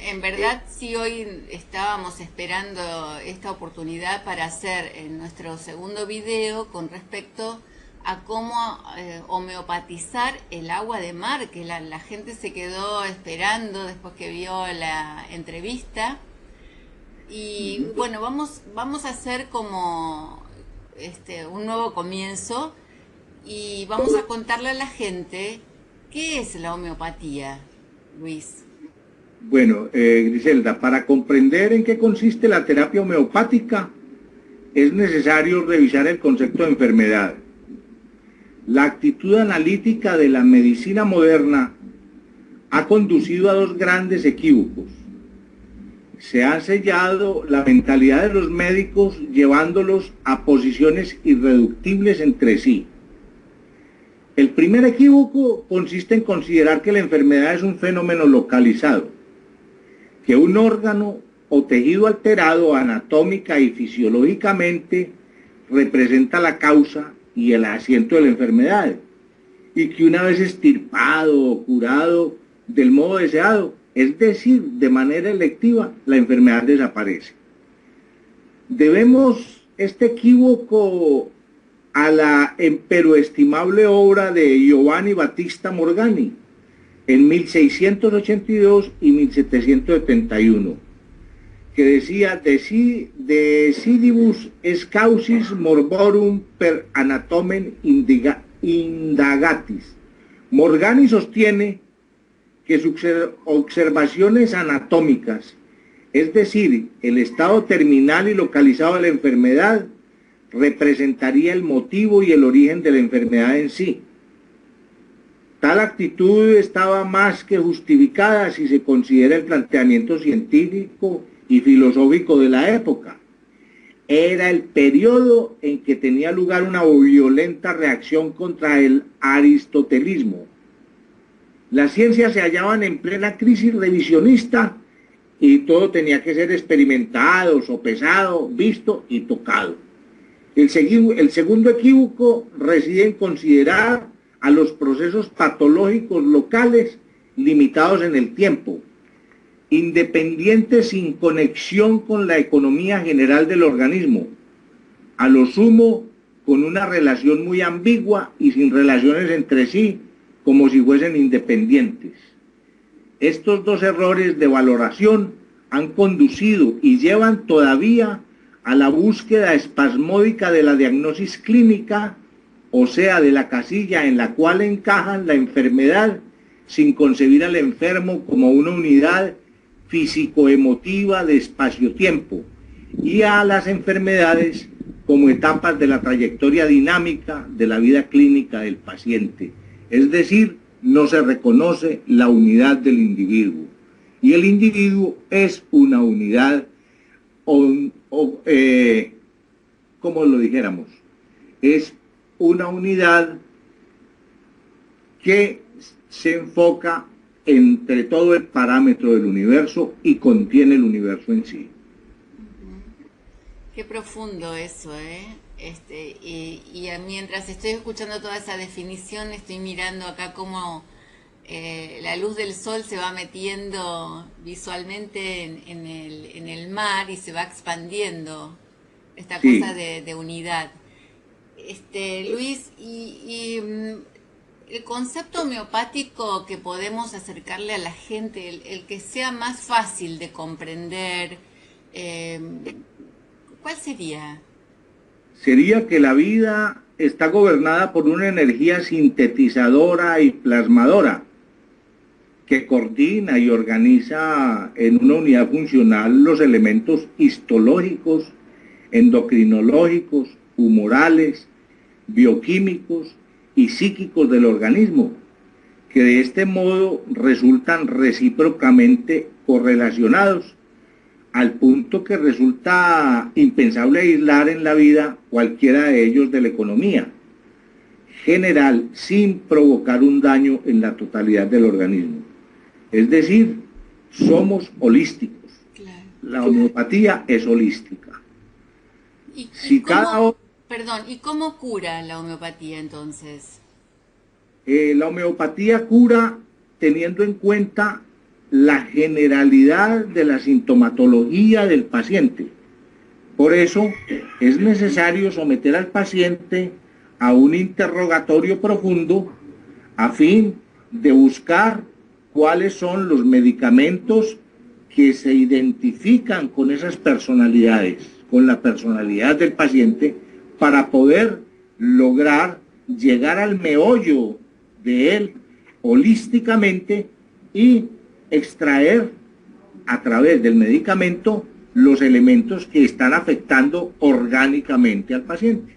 en verdad sí hoy estábamos esperando esta oportunidad para hacer en nuestro segundo video con respecto a cómo homeopatizar el agua de mar, que la gente se quedó esperando después que vio la entrevista. Y bueno, vamos a hacer como un nuevo comienzo y vamos a contarle a la gente qué es la homeopatía, Luis. Bueno, Griselda, para comprender en qué consiste la terapia homeopática, es necesario revisar el concepto de enfermedad. La actitud analítica de la medicina moderna ha conducido a dos grandes equívocos. Se ha sellado la mentalidad de los médicos llevándolos a posiciones irreductibles entre sí. El primer equívoco consiste en considerar que la enfermedad es un fenómeno localizado, que un órgano o tejido alterado anatómica y fisiológicamente representa la causa y el asiento de la enfermedad, y que una vez extirpado o curado del modo deseado, es decir, de manera electiva, la enfermedad desaparece. Debemos este equívoco a la pero estimable obra de Giovanni Battista Morgani en 1682 y 1771, que decía decidibus es causis morborum per anatomen indagatis. Morgani sostiene que sus observaciones anatómicas, es decir, el estado terminal y localizado de la enfermedad, representaría el motivo y el origen de la enfermedad en sí. Tal actitud estaba más que justificada si se considera el planteamiento científico y filosófico de la época. Era el periodo en que tenía lugar una violenta reacción contra el aristotelismo. Las ciencias se hallaban en plena crisis revisionista y todo tenía que ser experimentado, sopesado, visto y tocado. El segundo equívoco reside en considerar a los procesos patológicos locales limitados en el tiempo, independientes sin conexión con la economía general del organismo, a lo sumo con una relación muy ambigua y sin relaciones entre sí, como si fuesen independientes. Estos dos errores de valoración han conducido y llevan todavía a la búsqueda espasmódica de la diagnosis clínica, o sea, de la casilla en la cual encajan la enfermedad, sin concebir al enfermo como una unidad físico-emotiva de espacio-tiempo, y a las enfermedades como etapas de la trayectoria dinámica de la vida clínica del paciente. Es decir, no se reconoce la unidad del individuo. Y el individuo es una unidad, como lo dijéramos, es una unidad que se enfoca entre todo el parámetro del universo y contiene el universo en sí. Qué profundo eso, ¿eh? Y mientras estoy escuchando toda esa definición, estoy mirando acá cómo la luz del sol se va metiendo visualmente en el mar y se va expandiendo esta Sí. cosa de unidad. Luis, el concepto homeopático que podemos acercarle a la gente, el que sea más fácil de comprender, eh, ¿cuál sería? Sería que la vida está gobernada por una energía sintetizadora y plasmadora que coordina y organiza en una unidad funcional los elementos histológicos, endocrinológicos, humorales, bioquímicos y psíquicos del organismo, que de este modo resultan recíprocamente correlacionados, al punto que resulta impensable aislar en la vida cualquiera de ellos de la economía general sin provocar un daño en la totalidad del organismo. Es decir, somos holísticos. Claro. La homeopatía es holística. ¿Y cómo, perdón, ¿y cómo cura la homeopatía entonces? La homeopatía cura teniendo en cuenta la generalidad de la sintomatología del paciente. Por eso es necesario someter al paciente a un interrogatorio profundo a fin de buscar cuáles son los medicamentos que se identifican con esas personalidades, con la personalidad del paciente, para poder lograr llegar al meollo de él holísticamente y extraer a través del medicamento los elementos que están afectando orgánicamente al paciente.